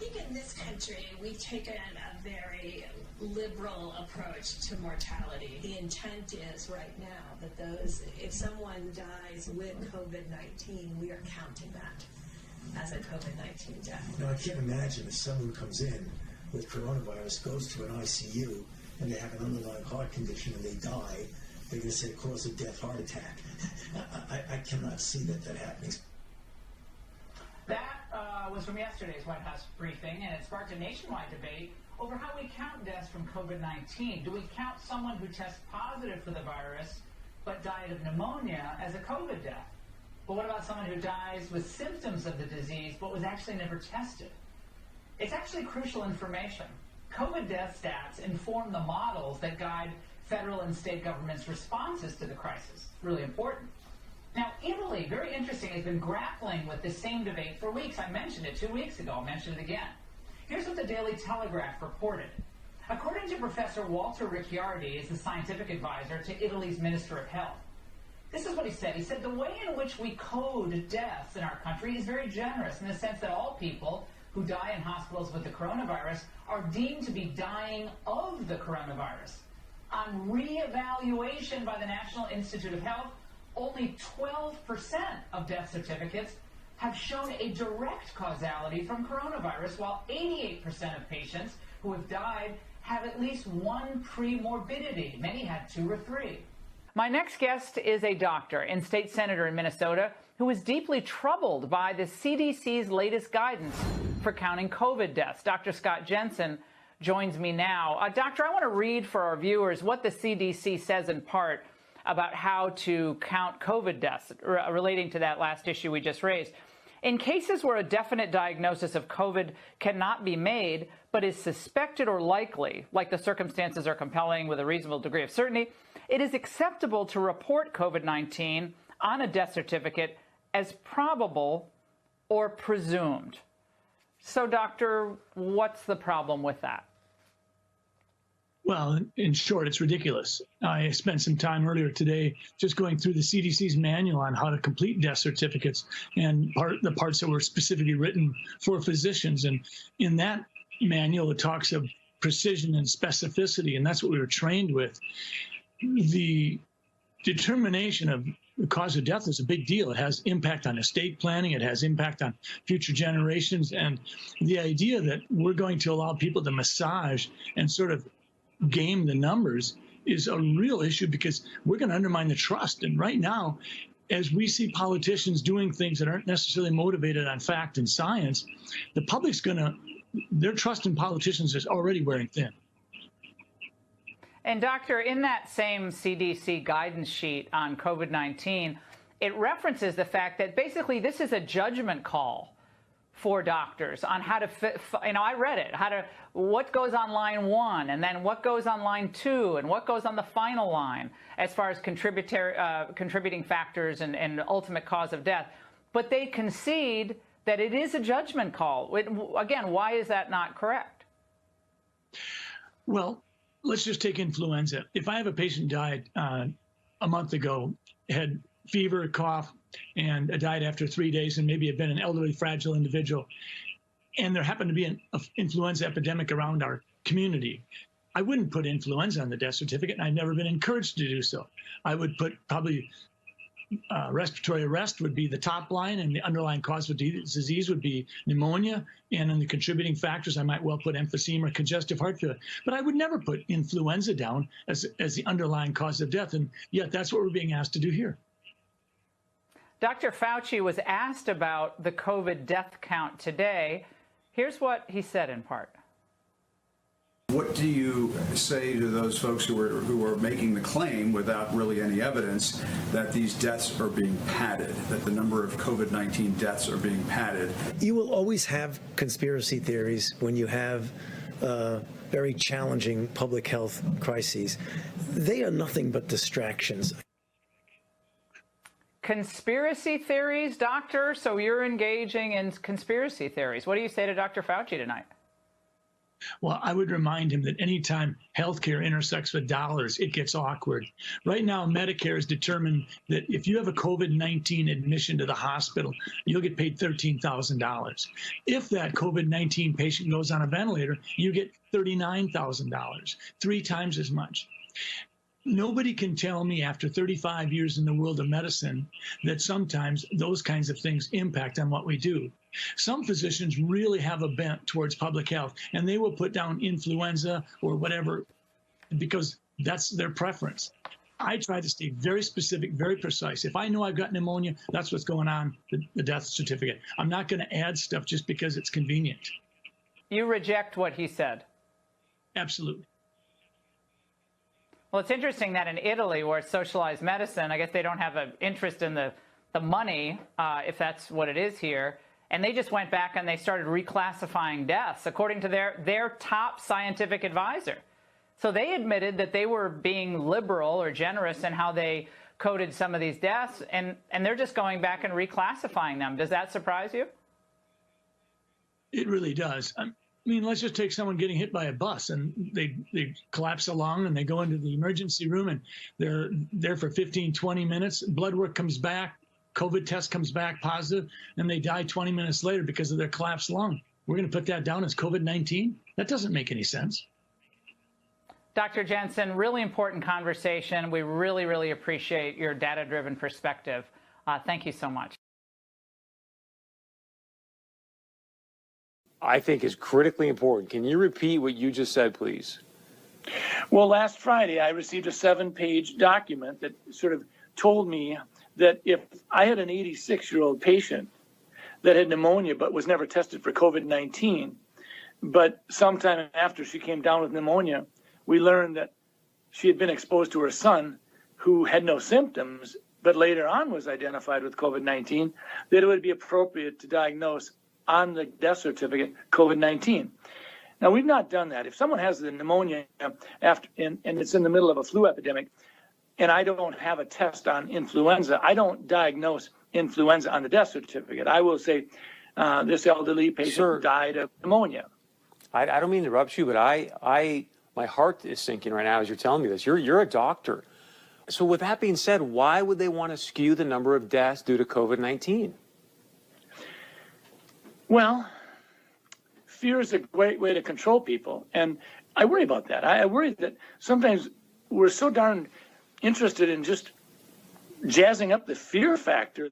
think in this country, we've taken a very liberal approach to mortality. The intent is right now that if someone dies with COVID-19, we are counting that as a COVID-19 death. Now, I can't imagine if someone comes in with coronavirus, goes to an ICU, and they have an underlying heart condition and they die, they're going to say cause of death, heart attack. I cannot see that happening. That was from yesterday's White House briefing, and it sparked a nationwide debate over how we count deaths from COVID-19. Do we count someone who tests positive for the virus but died of pneumonia as a COVID death? But what about someone who dies with symptoms of the disease but was actually never tested? It's actually crucial information. COVID death stats inform the models that guide federal and state governments' responses to the crisis. It's really important. Now, Italy, very interesting, has been grappling with this same debate for weeks. I mentioned it 2 weeks ago. I'll mention it again. Here's what the Daily Telegraph reported. According to Professor Walter Ricciardi, is the scientific advisor to Italy's Minister of Health. This is what he said. He said, the way in which we code deaths in our country is very generous in the sense that all people who die in hospitals with the coronavirus are deemed to be dying of the coronavirus. On reevaluation by the National Institute of Health, only 12% of death certificates have shown a direct causality from coronavirus, while 88% of patients who have died have at least one premorbidity. Many had 2 or 3. My next guest is a doctor and state senator in Minnesota who is deeply troubled by the CDC's latest guidance for counting COVID deaths. Dr. Scott Jensen joins me now. Doctor, I want to read for our viewers what the CDC says in part about how to count COVID deaths relating to that last issue we just raised. In cases where a definite diagnosis of COVID cannot be made, but is suspected or likely, like the circumstances are compelling with a reasonable degree of certainty, it is acceptable to report COVID-19 on a death certificate as probable or presumed. So, doctor, what's the problem with that? Well, in short, it's ridiculous. I spent some time earlier today just going through the CDC's manual on how to complete death certificates and the parts that were specifically written for physicians. And in that manual, it talks of precision and specificity, and that's what we were trained with. The determination of the cause of death is a big deal. It has impact on estate planning. It has impact on future generations. And the idea that we're going to allow people to massage and sort of game the numbers is a real issue, because we're going to undermine the trust. And right now, as we see politicians doing things that aren't necessarily motivated on fact and science, the public's their trust in politicians is already wearing thin. And doctor, in that same CDC guidance sheet on COVID-19, it references the fact that basically this is a judgment call for doctors on how to fit, I read it, what goes on line 1 and then what goes on line 2 and what goes on the final line as far as contributing factors and ultimate cause of death. But they concede that it is a judgment call. Again, why is that not correct? Well, let's just take influenza. If I have a patient died a month ago, had fever, cough, and died after 3 days, and maybe had been an elderly, fragile individual, and there happened to be an influenza epidemic around our community, I wouldn't put influenza on the death certificate, and I've never been encouraged to do so. I would put probably respiratory arrest would be the top line, and the underlying cause of disease would be pneumonia, and in the contributing factors, I might well put emphysema or congestive heart failure. But I would never put influenza down as the underlying cause of death, and yet that's what we're being asked to do here. Dr. Fauci was asked about the COVID death count today. Here's what he said in part. What do you say to those folks who are making the claim without really any evidence that these deaths are being padded, that the number of COVID-19 deaths are being padded? You will always have conspiracy theories when you have very challenging public health crises. They are nothing but distractions. Conspiracy theories, doctor? So you're engaging in conspiracy theories. What do you say to Dr. Fauci tonight? Well, I would remind him that anytime healthcare intersects with dollars, it gets awkward. Right now, Medicare has determined that if you have a COVID-19 admission to the hospital, you'll get paid $13,000. If that COVID-19 patient goes on a ventilator, you get $39,000, 3 times as much. Nobody can tell me after 35 years in the world of medicine that sometimes those kinds of things impact on what we do. Some physicians really have a bent towards public health, and they will put down influenza or whatever because that's their preference. I try to stay very specific, very precise. If I know I've got pneumonia, that's what's going on, the death certificate. I'm not going to add stuff just because it's convenient. You reject what he said? Absolutely. Well, it's interesting that in Italy, where it's socialized medicine, I guess they don't have an interest in the money, if that's what it is here. And they just went back and they started reclassifying deaths according to their top scientific advisor. So they admitted that they were being liberal or generous in how they coded some of these deaths, and they're just going back and reclassifying them. Does that surprise you? It really does. I mean, let's just take someone getting hit by a bus and they collapse a lung and they go into the emergency room and they're there for 15, 20 minutes. Blood work comes back, COVID test comes back positive, and they die 20 minutes later because of their collapsed lung. We're going to put that down as COVID-19? That doesn't make any sense. Dr. Jensen, really important conversation. We really, really appreciate your data-driven perspective. Thank you so much. I think is critically important. Can you repeat what you just said, please? Well, last Friday, I received a 7-page document that sort of told me that if I had an 86-year-old patient that had pneumonia but was never tested for COVID-19, but sometime after she came down with pneumonia, we learned that she had been exposed to her son who had no symptoms, but later on was identified with COVID-19, that it would be appropriate to diagnose on the death certificate COVID-19. Now, we've not done that. If someone has the pneumonia after and it's in the middle of a flu epidemic, and I don't have a test on influenza, I don't diagnose influenza on the death certificate. I will say this elderly patient died of pneumonia. I don't mean to interrupt you, but my heart is sinking right now as you're telling me this. You're a doctor. So with that being said, why would they want to skew the number of deaths due to COVID-19? Well, fear is a great way to control people, and I worry about that. I worry that sometimes we're so darn interested in just jazzing up the fear factor.